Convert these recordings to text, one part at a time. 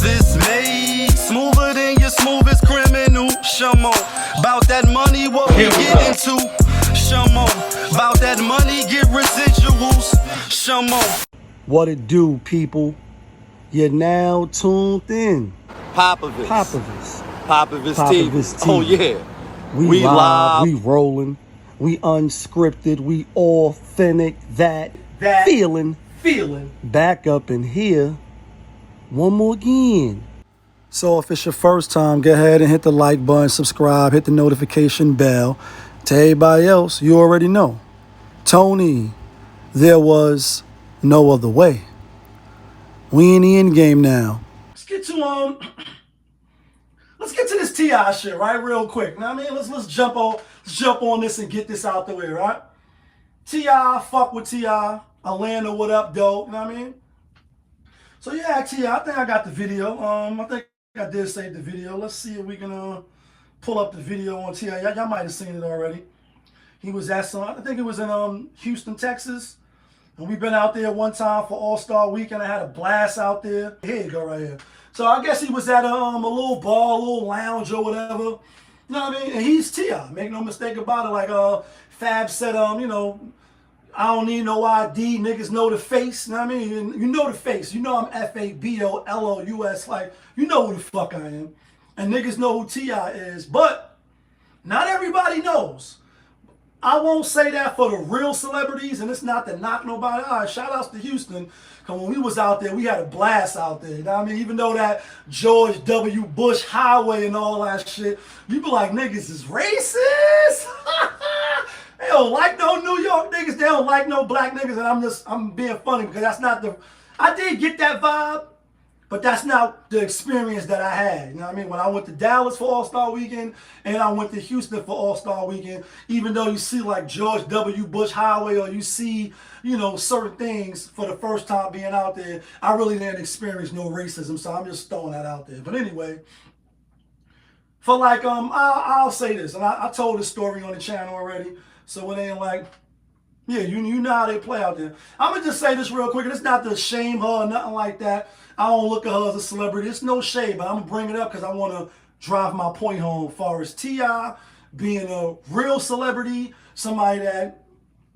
this made smoother than your smoothest criminal. Shamo, about that money, what we get into. Shamo, about that money, get residuals. Shamo. What it do, people? You're now tuned in. Popovich. Popovich TV. TV. Oh yeah. We live, we rolling, we unscripted, we authentic, that feeling back up in here one more again. So if it's your first time, go ahead and hit the like button, subscribe, hit the notification bell. To everybody else, you already know. Tony, there was no other way. We in the end game now. Let's get to this T.I shit, right? Real quick. Now, I mean, let's jump on this and get this out the way, right? T.I, fuck with T.I. Atlanta, what up, though? You know what I mean? So yeah, T.I, I think I got the video. I think I did save the video. Let's see if we can pull up the video on T.I. Y'all might have seen it already. He was at some, I think it was in Houston, Texas. And we've been out there one time for All-Star Weekend. I had a blast out there. Here you go, right here. So I guess he was at a little bar, a little lounge or whatever. You know what I mean? And he's T.I. Make no mistake about it. Like Fab said, you know, I don't need no ID. Niggas know the face. You know what I mean? And you know the face. You know I'm F-A-B-O-L-O-U-S. Like, you know who the fuck I am. And niggas know who T.I is. But not everybody knows. I won't say that for the real celebrities, and it's not to knock nobody. All right, shout outs to Houston, because when we was out there, we had a blast out there. You know what I mean? Even though that George W. Bush highway and all that shit, you be like, niggas is racist. They don't like no New York niggas. They don't like no black niggas, and I'm being funny because that's not the, I did get that vibe, but that's not the experience that I had. You know what I mean? When I went to Dallas for All-Star Weekend and I went to Houston for All-Star Weekend, even though you see like George W. Bush Highway or you see, you know, certain things for the first time being out there, I really didn't experience no racism, so I'm just throwing that out there. But anyway, for like, I'll say this, and I told this story on the channel already, so it ain't like, yeah, you know how they play out there. I'm going to just say this real quick, and it's not to shame her or nothing like that. I don't look at her as a celebrity. It's no shade, but I'm going to bring it up because I want to drive my point home as far as T.I. being a real celebrity, somebody that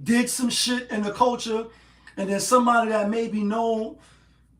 did some shit in the culture, and then somebody that may be known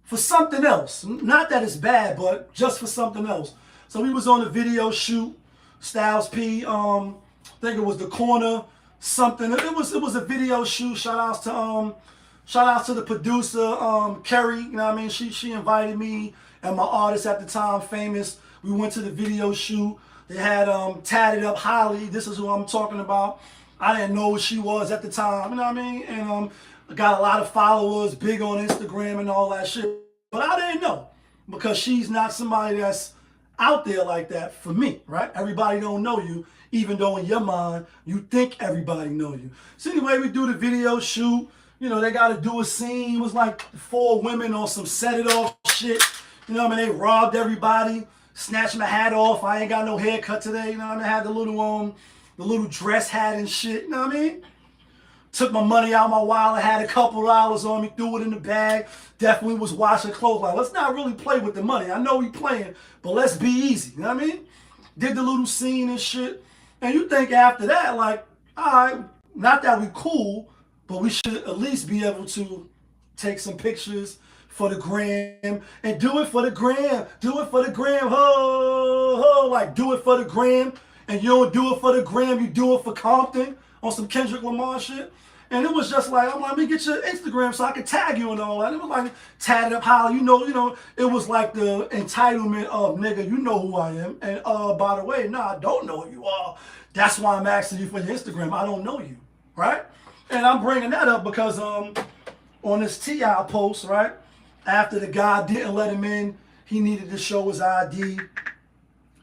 for something else. Not that it's bad, but just for something else. So we was on a video shoot, Styles P, I think it was The Corner, something. It was a video shoot. Shout outs to the producer, Kerry. You know what I mean? She invited me and my artist at the time, Famous. We went to the video shoot. They had Tatted Up Holly. This is who I'm talking about. I didn't know who she was at the time. You know what I mean? And got a lot of followers, big on Instagram and all that shit. But I didn't know because she's not somebody that's out there like that for me, right? Everybody don't know you, even though in your mind, you think everybody know you. So anyway, we do the video shoot. You know, they got to do a scene. It was like 4 women on some set it off shit. You know what I mean? They robbed everybody, snatched my hat off. I ain't got no haircut today. You know what I mean? I had the little dress hat and shit. You know what I mean? Took my money out of my wallet, had a couple dollars on me, threw it in the bag. Definitely was washing clothes. Like, let's not really play with the money. I know we playing, but let's be easy. You know what I mean? Did the little scene and shit. And you think after that, like, all right, not that we cool, but we should at least be able to take some pictures for the gram and do it for the gram. Do it for the gram. Ho, ho. Like, do it for the gram. And you don't do it for the gram, you do it for Compton on some Kendrick Lamar shit. And it was just like, I'm like, let me get your Instagram so I can tag you and all that. It was like Tatted Up Holly, you know, it was like the entitlement of, nigga, you know who I am. And by the way, no, I don't know who you are. That's why I'm asking you for your Instagram. I don't know you, right? And I'm bringing that up because on this T.I post, right, after the guy didn't let him in, he needed to show his ID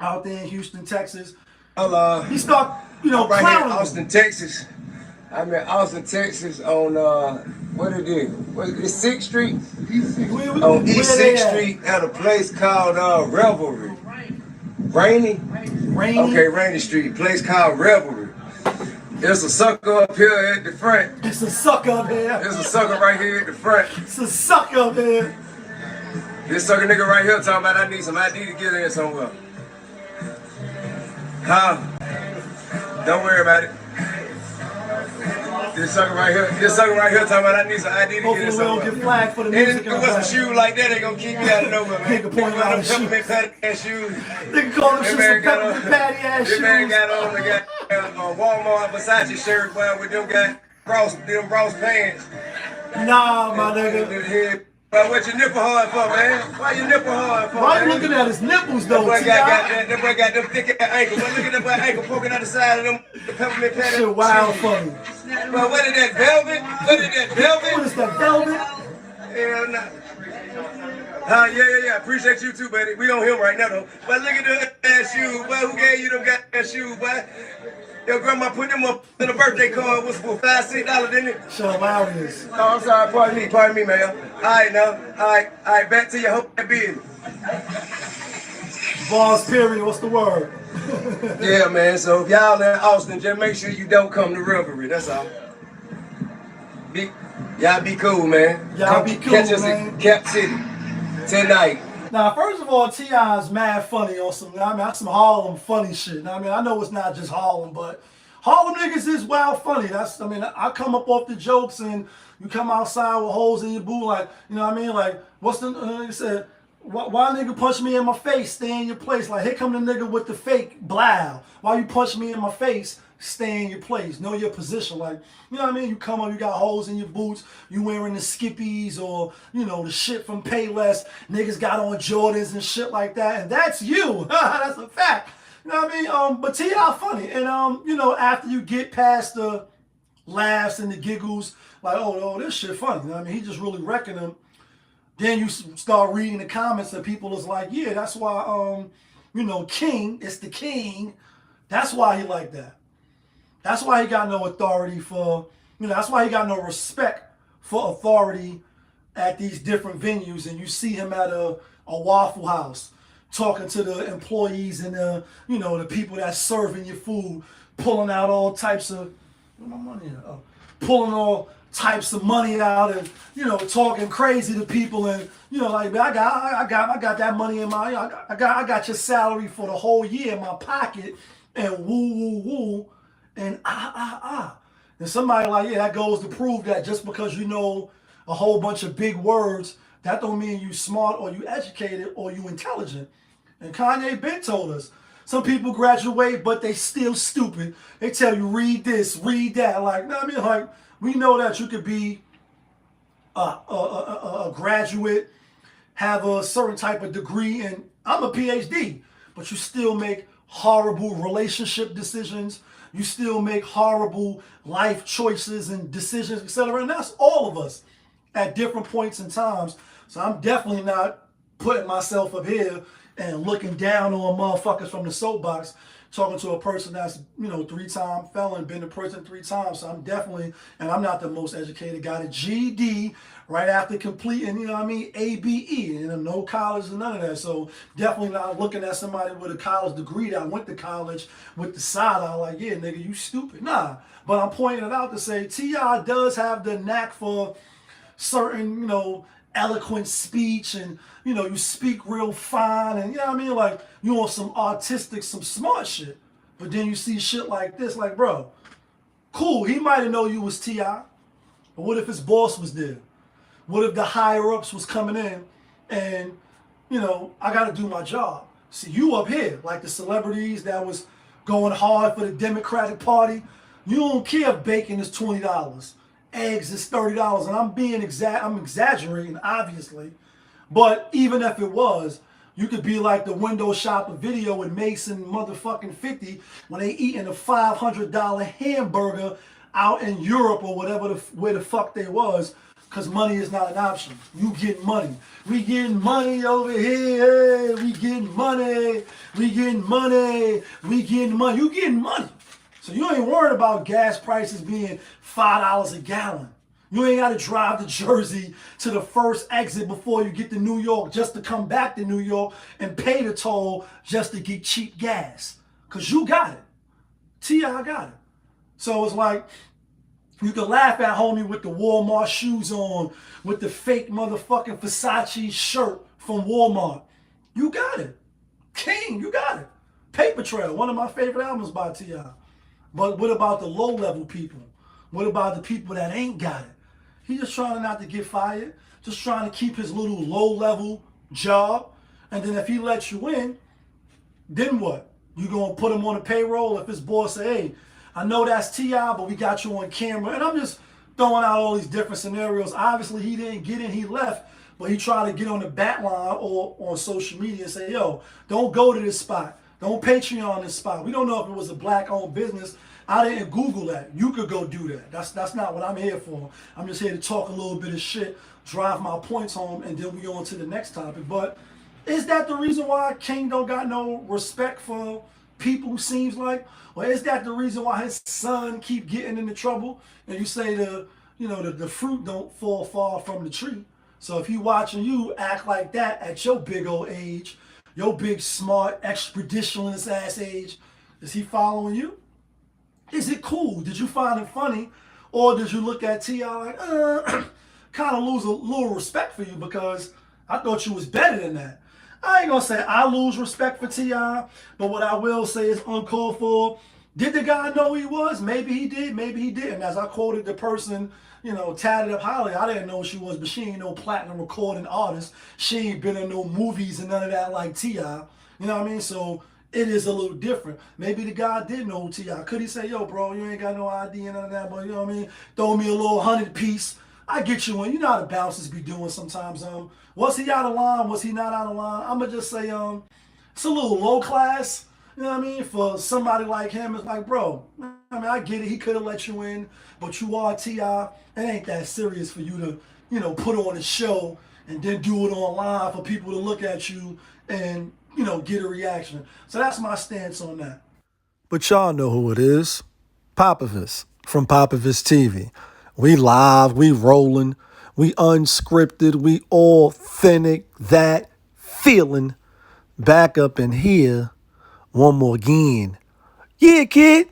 out there in Houston, Texas. He started, you know, right clowning here in Austin, Texas. I'm in Austin, Texas on, what it is? It's 6th Street? On East 6th Street at a place called Revelry. Rainy? Okay, Rainy Street. Place called Revelry. There's a sucker up here at the front. It's a sucker up here. There's a sucker right here at the front. It's a sucker up here. This sucker nigga right here talking about I need some ID to get in somewhere. Huh? Don't worry about it. This sucker right here talking about I need some ID to get in somewhere. Hopefully we don't get flagged for the music. And with some shoes like that, they gonna keep me out of nowhere, man. Nigga pointing out his shoes. Shoes. Nigga call them shit some peppermint patty ass shoes. This man got on the Walmart Versace shirt, boy, with them Ross pants. Nah, my nigga. But what your nipple hard for, man? Why your nipple hard for? Why you looking at his nipples though? That boy got them thick ass ankles. Look at that boy ankle poking out the side of them the peppermint patty. Shit wild funny. But what is that velvet? What is that velvet? What is that velvet? Hell no. Yeah. Appreciate you too, buddy. We on him right now though. But look at them ass shoes, boy. Who gave you them goddamn shoes, boy? Your grandma put them up in a birthday card. Was for $5, $6, didn't it? Shit hilarious. Oh, I'm sorry. Pardon me, man. All right, now. All right. Back to your whole business. Boss period. What's the word? Yeah, man. So if y'all in Austin, just make sure you don't come to Revelry. That's all. Y'all be cool, man. Y'all be cool, catch us man. in Cap City tonight. Now, first of all, T.I is mad funny on some, that's some Harlem funny shit. I know it's not just Harlem, but Harlem niggas is wild funny. I come up off the jokes and you come outside with holes in your boot, like, like, what's the, he said, why nigga punch me in my face, stay in your place? Like, here come the nigga with the fake blow. Why you punch me in my face? Stay in your place. Know your position. Like, you come up, you got holes in your boots, you wearing the Skippies or, the shit from Payless. Niggas got on Jordans and shit like that. And that's you. That's a fact. But T.I funny. And, after you get past the laughs and the giggles, like, oh, this shit funny. He just really wrecking them. Then you start reading the comments and people is like, yeah, that's why, King, it's the king. That's why he like that. That's why he got no authority for, that's why he got no respect for authority at these different venues. And you see him at a Waffle House talking to the employees and the people that's serving your food, pulling out all types of, where my money at? Oh, pulling all types of money out and, talking crazy to people and, like, I got that money in my, I got your salary for the whole year in my pocket and woo. And And somebody like, yeah, that goes to prove that just because you know a whole bunch of big words, that don't mean you smart or you educated or you intelligent. And Kanye been told us, some people graduate, but they still stupid. They tell you, read this, read that. Like, we know that you could be a graduate, have a certain type of degree, and I'm a PhD, but you still make horrible relationship decisions. You still make horrible life choices and decisions, etc. And that's all of us at different points in times. So I'm definitely not putting myself up here and looking down on motherfuckers from the soapbox, talking to a person that's, 3-time felon, been to prison 3 times. So I'm definitely, and I'm not the most educated, got a GED right after completing, ABE, no college and none of that. So definitely not looking at somebody with a college degree that went to college with the side eye like, yeah, nigga, you stupid. Nah, but I'm pointing it out to say T.I does have the knack for certain, eloquent speech and, you speak real fine and, like you on some artistic, some smart shit. But then you see shit like this, like, bro, cool, he might have known you was T.I. But what if his boss was there? What if the higher ups was coming in and, I got to do my job. See, you up here, like the celebrities that was going hard for the Democratic Party, you don't care if bacon is $20. Eggs is $30, and I'm exaggerating, obviously. But even if it was, you could be like the window shopper video with Mason motherfucking 50 when they eating a $500 hamburger out in Europe or where the fuck they was, because money is not an option. You get money. We getting money over here. We getting money. We getting money. We getting money. You getting money. So you ain't worried about gas prices being $5 a gallon. You ain't got to drive to Jersey to the first exit before you get to New York just to come back to New York and pay the toll just to get cheap gas. Because you got it. T.I. got it. So it's like, you can laugh at homie with the Walmart shoes on, with the fake motherfucking Versace shirt from Walmart. You got it. King, you got it. Paper Trail, one of my favorite albums by T.I. But what about the low-level people? What about the people that ain't got it? He just trying not to get fired, just trying to keep his little low-level job. And then if he lets you in, then what? You gonna put him on the payroll if his boss say, hey, I know that's T.I, but we got you on camera. And I'm just throwing out all these different scenarios. Obviously, he didn't get in, he left. But he tried to get on the bat line or on social media and say, yo, don't go to this spot. Don't Patreon this spot. We don't know if it was a black-owned business. I didn't Google that. You could go do that. That's not what I'm here for. I'm just here to talk a little bit of shit, drive my points home, and then we on to the next topic. But is that the reason why King don't got no respect for people, seems like? Or is that the reason why his son keep getting into trouble? And you say the fruit don't fall far from the tree. So if he watching you act like that at your big old age, your big, smart, expeditionalist ass age, is he following you? Is it cool? Did you find it funny? Or did you look at T.I like, kind of lose a little respect for you because I thought you was better than that? I ain't gonna say I lose respect for T.I, but what I will say is uncalled for. Did the guy know who he was? Maybe he did, maybe he didn't. As I quoted the person, tatted up Holly, I didn't know who she was, but she ain't no platinum recording artist. She ain't been in no movies and none of that like T.I. You know what I mean? So it is a little different. Maybe the guy did know who T.I. Could he say, yo, bro, you ain't got no ID and none of that, but you know what I mean? Throw me a little 100 piece. I get you in. You know how the bouncers be doing sometimes. Was he out of line? Was he not out of line? I'm going to just say it's a little low class. You know what I mean? For somebody like him, it's like, bro, I mean, I get it. He could have let you in, but you are T.I. It ain't that serious for you to, put on a show and then do it online for people to look at you and, get a reaction. So that's my stance on that. But y'all know who it is. Popovus from Popovus TV. We live, we rolling, we unscripted, we authentic, that feeling. Back up in here one more again. Yeah, kid.